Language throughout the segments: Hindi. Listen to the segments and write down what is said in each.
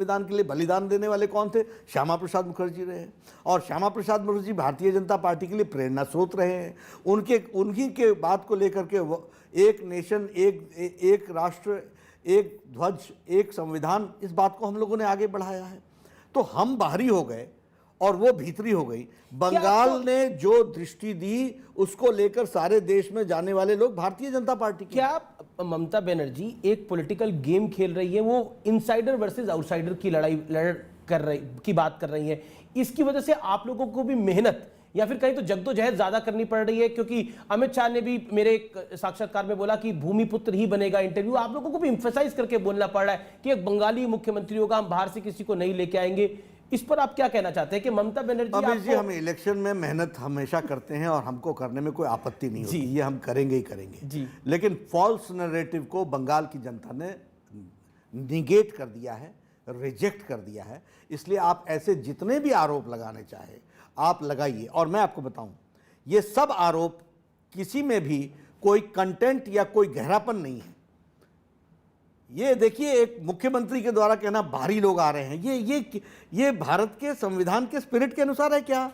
संविधान के लिए बलिदान देने वाले कौन थे? श्यामा प्रसाद मुखर्जी रहे हैं। और श्यामा प्रसाद मुखर्जी भारतीय जनता पार्टी के लिए प्रेरणा स्रोत रहे हैं। उन्हीं के बात को लेकर के एक नेशन, एक राष्ट्र, एक ध्वज, एक संविधान, इस बात को हम लोगों ने आगे बढ़ाया है। तो हम बाहरी हो गए और वो भीतरी हो गई। बंगाल ने जो दृष्टि दी उसको लेकर सारे देश में जाने वाले लोग भारतीय जनता पार्टी के। क्या ममता बनर्जी एक पॉलिटिकल गेम खेल रही है? वो इनसाइडर वर्सेस आउटसाइडर की की बात कर रही है। इसकी वजह से आप लोगों को भी मेहनत या फिर कहीं तो जद्दोजहद ज्यादा करनी पड़ रही है, क्योंकि अमित शाह ने भी मेरे साक्षात्कार में बोला कि भूमिपुत्र ही बनेगा इंटरव्यू। आप लोगों को भी एम्फेसाइज करके बोलना पड़ रहा है कि एक बंगाली मुख्यमंत्री होगा, हम बाहर से किसी को नहीं लेके आएंगे। इस पर आप क्या कहना चाहते हैं कि ममता बनर्जी जी, हम इलेक्शन में मेहनत हमेशा करते हैं और हमको करने में कोई आपत्ति नहीं होती, ये हम करेंगे ही करेंगे। लेकिन फॉल्स नैरेटिव को बंगाल की जनता ने निगेट कर दिया है, रिजेक्ट कर दिया है। इसलिए आप ऐसे जितने भी आरोप लगाने चाहे आप लगाइए। और मैं आपको बताऊं, ये सब आरोप किसी में भी कोई कंटेंट या कोई गहरापन नहीं है। ये देखिए, एक मुख्यमंत्री के द्वारा कहना भारी लोग आ रहे हैं, ये भारत के संविधान के स्पिरिट के अनुसार है क्या?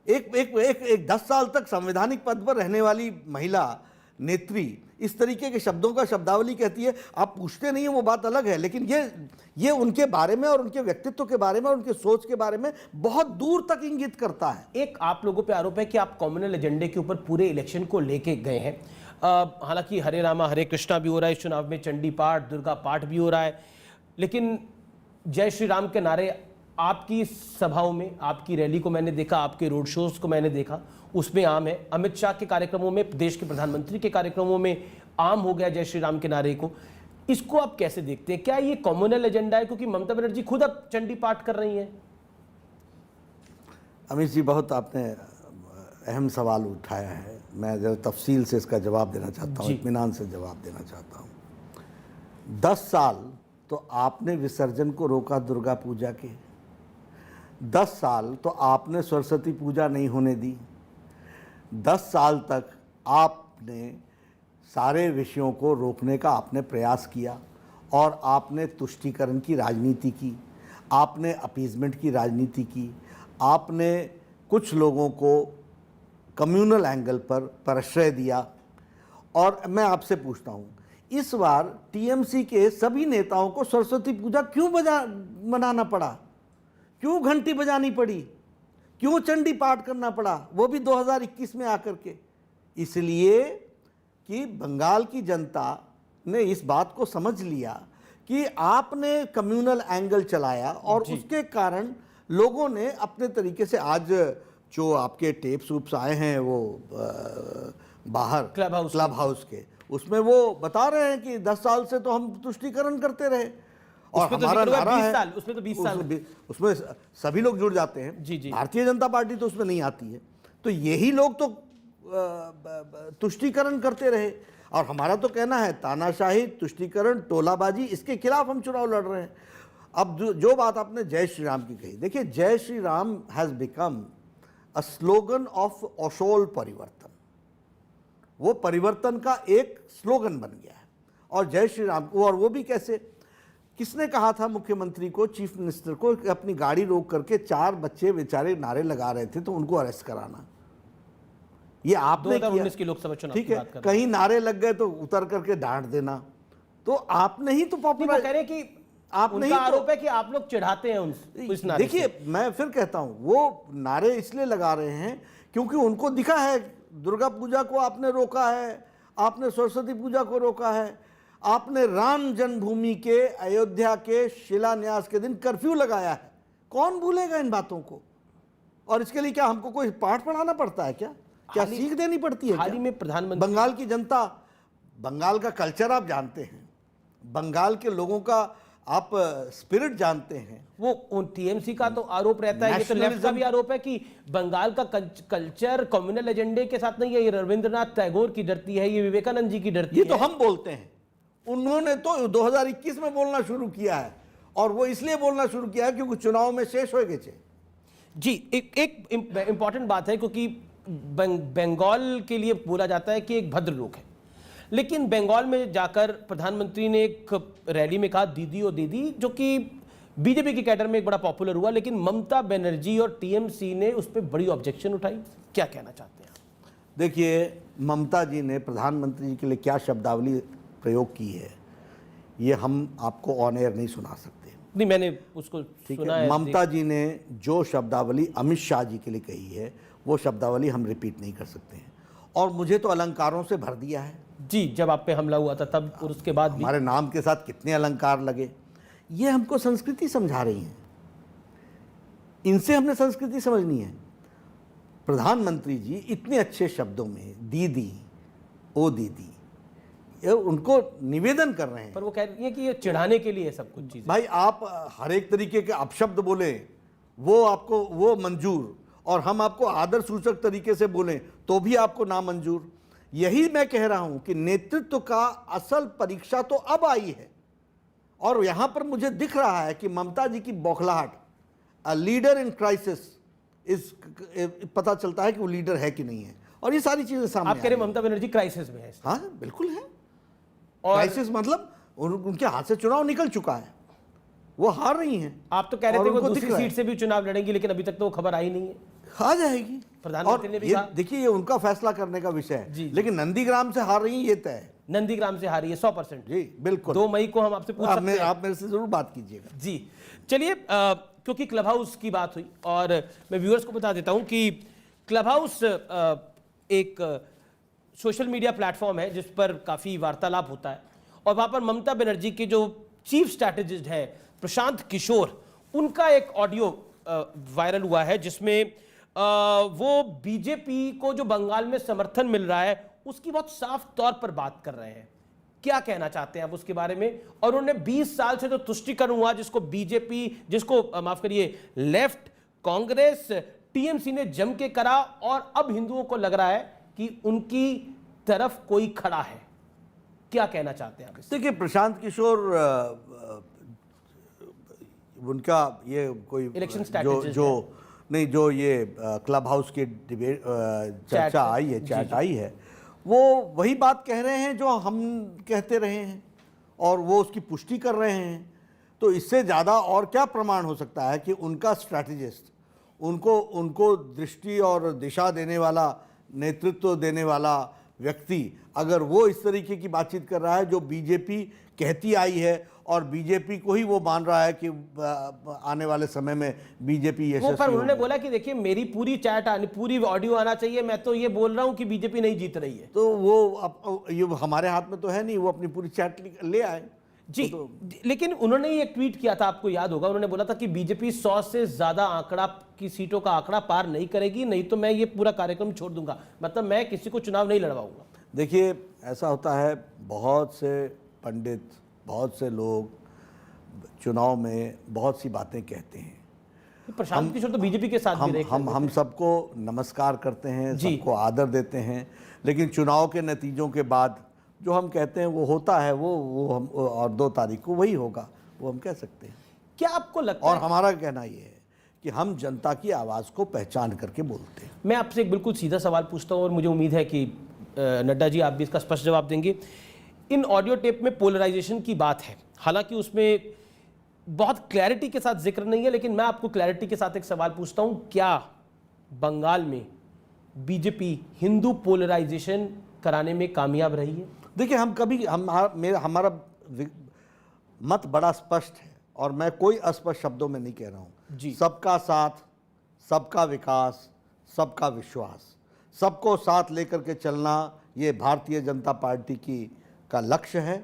एक 10 साल तक संवैधानिक पद पर रहने वाली महिला नेत्री इस तरीके के शब्दों का शब्दावली कहती है, आप पूछते नहीं है, वो बात अलग है। लेकिन ये उनके बारे में और उनके व्यक्तित्व के बारे में और उनके सोच के बारे में बहुत दूर तक इंगित करता है। एक आप लोगों पे आरोप है कि आप कॉम्युनल एजेंडे के ऊपर पूरे इलेक्शन को लेके गए हैं। हालांकि हरे रामा हरे कृष्णा भी हो रहा है इस चुनाव में, चंडी पाठ, दुर्गा पाठ भी हो रहा है, लेकिन जय श्री राम के नारे आपकी सभाओं में, आपकी रैली को मैंने देखा, आपके रोड शोज को मैंने देखा, उसमें आम है। अमित शाह के कार्यक्रमों में, देश के प्रधानमंत्री के कार्यक्रमों में आम हो गया जय श्री राम के नारे को। इसको आप कैसे देखते हैं? क्या ये कॉम्युनल एजेंडा है? क्योंकि ममता बनर्जी खुद अब चंडी पाठ कर रही हैं। अमित जी, बहुत आपने अहम सवाल उठाया है। मैं जरा तफसील से इसका जवाब देना चाहता हूँ, इत्मीनान से जवाब देना चाहता हूँ। 10 साल तो आपने विसर्जन को रोका दुर्गा पूजा के, 10 साल तो आपने सरस्वती पूजा नहीं होने दी, 10 साल तक आपने सारे विषयों को रोकने का आपने प्रयास किया और आपने तुष्टीकरण की राजनीति की, आपने अपीजमेंट की राजनीति की, आपने कुछ लोगों को कम्युनल एंगल पर प्रश्रय दिया। और मैं आपसे पूछता हूँ, इस बार टीएमसी के सभी नेताओं को सरस्वती पूजा क्यों मनाना पड़ा? क्यों घंटी बजानी पड़ी? क्यों चंडी पाठ करना पड़ा, वो भी 2021 में आकर के? इसलिए कि बंगाल की जनता ने इस बात को समझ लिया कि आपने कम्युनल एंगल चलाया और उसके कारण लोगों ने अपने तरीके से, आज जो आपके टेप्स वूप्स आए हैं वो बाहर क्लब हाउस के, उसमें वो बता रहे हैं कि 10 साल से तो हम तुष्टीकरण करते रहे और हमारा नारा है, उसमें तो 20 साल, उसमें सभी लोग जुड़ जाते हैं। भारतीय जनता पार्टी तो उसमें नहीं आती है। तो यही लोग तो तुष्टीकरण करते रहे और हमारा तो कहना है तानाशाही, तुष्टीकरण, टोलाबाजी, इसके खिलाफ हम चुनाव लड़ रहे हैं। अब जो बात आपने जय श्री राम की कही, देखिए, Jai Shri Ram has become a slogan of असोल परिवर्तन। वो परिवर्तन का एक स्लोगन बन गया है। और जय श्री राम को, और वो भी कैसे? किसने कहा था मुख्यमंत्री को, चीफ मिनिस्टर को, अपनी गाड़ी रोक करके 4 बच्चे बेचारे नारे लगा रहे थे तो उनको अरेस्ट कराना? ये आपने 2019 की लोकसभा चुनाव ठीक है, कहीं नारे लग गए तो उतर करके डांट देना, तो आपने ही तो पॉपुलर कह रहे कि आपने ही आरोप है कि आप लोग चिढ़ाते हैं उस नारे। देखिए, मैं फिर कहता हूं, वो नारे इसलिए लगा रहे हैं क्योंकि उनको दिखा है दुर्गा पूजा को आपने रोका है, आपने सरस्वती पूजा को रोका है, आपने राम जन्मभूमि के अयोध्या के शिलान्यास के दिन कर्फ्यू लगाया है। कौन भूलेगा इन बातों को? और इसके लिए क्या हमको कोई पाठ पढ़ाना पड़ता है क्या सीख देनी पड़ती है? हाल ही में प्रधानमंत्री, बंगाल की जनता, बंगाल का कल्चर आप जानते हैं, बंगाल के लोगों का आप स्पिरिट जानते हैं। वो टीएमसी का तो आरोप रहता है, ये तो लेफ्ट का भी आरोप है कि बंगाल का कल्चर कम्युनल एजेंडे के साथ नहीं है, ये रविंद्रनाथ टैगोर की धरती है, ये विवेकानंद जी की धरती है। ये तो हम बोलते हैं, उन्होंने तो 2021 में बोलना शुरू किया है और वो इसलिए बोलना शुरू किया है क्योंकि चुनाव में शेष हो गए। जी, एक इंपॉर्टेंट बात है, क्योंकि बंगाल के लिए बोला जाता है कि एक भद्र लोग है, लेकिन बंगाल में जाकर प्रधानमंत्री ने एक रैली में कहा दीदी ओ दीदी, जो कि बीजेपी के कैडर में एक बड़ा पॉपुलर हुआ, लेकिन ममता बनर्जी और टीएमसी ने उस पर बड़ी ऑब्जेक्शन उठाई। क्या कहना चाहते हैं आप? देखिए, ममता जी ने प्रधानमंत्री जी के लिए क्या शब्दावली प्रयोग की है, ये हम आपको ऑन एयर नहीं सुना सकते। नहीं, मैंने उसको ठीक सुना है। है। ममता जी ने जो शब्दावली अमित शाह जी के लिए कही है, वो शब्दावली हम रिपीट नहीं कर सकते हैं। और मुझे तो अलंकारों से भर दिया है जी, जब आप पे हमला हुआ था तब और उसके बाद भी। हमारे नाम के साथ कितने अलंकार लगे। ये हमको संस्कृति समझा रही हैं, इनसे हमने संस्कृति समझनी है। प्रधानमंत्री जी इतने अच्छे शब्दों में दीदी ओ दीदी, ये उनको निवेदन कर रहे हैं। पर वो कह रही है कि ये चिढ़ाने के लिए है सब कुछ चीजें। भाई, आप हर एक तरीके के अपशब्द बोले वो आपको वो मंजूर, और हम आपको आदर सूचक तरीके से बोलें तो भी आपको नामंजूर। यही मैं कह रहा हूं कि नेतृत्व का असल परीक्षा तो अब आई है। और यहां पर मुझे दिख रहा है कि ममता जी की बौखलाहट, अ लीडर इन क्राइसिस, इस पता चलता है कि वो लीडर है कि नहीं है। और ये सारी चीजें सामने आप कह रहे हैं ममता बनर्जी क्राइसिस में है? हाँ, बिल्कुल है। और क्राइसिस मतलब उनके हाथ से चुनाव निकल चुका है, वो हार रही हैं। आप तो कह रहे और थे वो उनको दिख दूसरी रहा है। सीट से भी चुनाव लड़ेंगी, लेकिन अभी तक तो वो खबर आई नहीं है। आ जाएगी। प्रधानमंत्री ने भी ये कहा। देखिए, ये उनका फैसला करने का विषय है। जी। लेकिन नंदीग्राम से हार रही हैं, ये तय है। नंदीग्राम से हारी है 100%। जी बिल्कुल। 2 मई को हम आपसे पूछ सकते हैं। आप मेरे से जरूर बात कीजिएगा। जी चलिए, क्योंकि क्लब हाउस की बात हुई और मैं व्यूअर्स को बता देता हूं कि क्लब हाउस एक सोशल मीडिया प्लेटफॉर्म है जिस पर काफ़ी वार्तालाप होता है, और वहाँ पर ममता बनर्जी के जो चीफ स्ट्रैटेजिस्ट है प्रशांत किशोर, उनका एक ऑडियो वायरल हुआ है जिसमें वो बीजेपी को जो बंगाल में समर्थन मिल रहा है उसकी बहुत साफ तौर पर बात कर रहे हैं। क्या कहना चाहते हैं आप उसके बारे में? और उन्होंने 20 साल से जो तुष्टीकरण हुआ जिसको बीजेपी, जिसको माफ करिए लेफ्ट, कांग्रेस, टीएमसी ने जम के करा, और अब हिंदुओं को लग रहा है कि उनकी तरफ कोई खड़ा है। क्या कहना चाहते हैं आप? देखिए, प्रशांत किशोर उनका ये कोई इलेक्शन जो स्ट्रैटेजिस्ट जो नहीं, जो ये क्लब हाउस की डिबेट चर्चा आई है, चैट आई है, वो वही बात कह रहे हैं जो हम कहते रहे हैं, और वो उसकी पुष्टि कर रहे हैं। तो इससे ज़्यादा और क्या प्रमाण हो सकता है कि उनका स्ट्रैटेजिस्ट, उनको दृष्टि और दिशा देने वाला, नेतृत्व देने वाला व्यक्ति, अगर वो इस तरीके की बातचीत कर रहा है जो बीजेपी कहती आई है, और बीजेपी को ही वो मान रहा है कि आने वाले समय में बीजेपी वो पर उन्होंने बोला कि देखिए मेरी पूरी चैट आनी, पूरी ऑडियो आना चाहिए, मैं तो ये बोल रहा हूं कि बीजेपी नहीं जीत रही है। तो वो ये हमारे हाथ में तो है नहीं, वो अपनी पूरी चैट ले आए जी। लेकिन उन्होंने एक ट्वीट किया था, आपको याद होगा, उन्होंने बोला था कि बीजेपी 100 से ज्यादा आंकड़ा की सीटों का आंकड़ा पार नहीं करेगी, नहीं तो मैं ये पूरा कार्यक्रम छोड़ दूंगा। मतलब मैं किसी को चुनाव नहीं लड़वाऊंगा। देखिए, ऐसा होता है, बहुत से पंडित, बहुत से लोग चुनाव में बहुत सी बातें कहते हैं। प्रशांत किशोर तो बीजेपी के साथ भी रहे। हम सबको नमस्कार करते हैं, सबको आदर देते हैं, लेकिन चुनाव के नतीजों के बाद जो हम कहते हैं वो होता है, वो हम, और 2 तारीख को वही होगा, वो हम कह सकते हैं। क्या आपको लगता और है? हमारा कहना ये है कि हम जनता की आवाज़ को पहचान करके बोलते हैं। मैं आपसे एक बिल्कुल सीधा सवाल पूछता हूँ और मुझे उम्मीद है कि नड्डा जी आप भी इसका स्पष्ट जवाब देंगे। इन ऑडियो टेप में पोलराइजेशन की बात है, हालांकि उसमें बहुत क्लैरिटी के साथ जिक्र नहीं है, लेकिन मैं आपको क्लैरिटी के साथ एक सवाल पूछता हूं, क्या बंगाल में बीजेपी हिंदू पोलराइजेशन कराने में कामयाब रही है? देखिए, हमारा मत बड़ा स्पष्ट है, और मैं कोई अस्पष्ट शब्दों में नहीं कह रहा हूं जी। सबका साथ, सबका विकास, सबका विश्वास, सबको साथ लेकर के चलना, ये भारतीय जनता पार्टी का लक्ष्य है,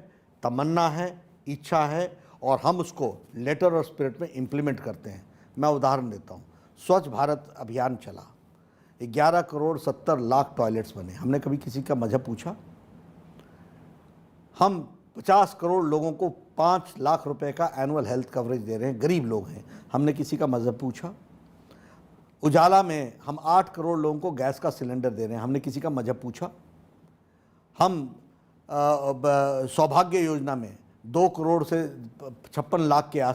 तमन्ना है, इच्छा है, और हम उसको लेटर और स्पिरिट में इम्प्लीमेंट करते हैं। मैं उदाहरण देता हूँ, स्वच्छ भारत अभियान चला, 11 करोड़ 70 लाख टॉयलेट्स बने। हमने कभी किसी का मजहब पूछा? हम 50 करोड़ लोगों को 5 लाख रुपए का एनुअल हेल्थ कवरेज दे रहे हैं, गरीब लोग हैं, हमने किसी का मजहब पूछा? उजाला में हम 8 करोड़ लोगों को गैस का सिलेंडर दे रहे हैं, हमने किसी का मजहब पूछा? हम सौभाग्य योजना में 2 करोड़ से 56 लाख के आस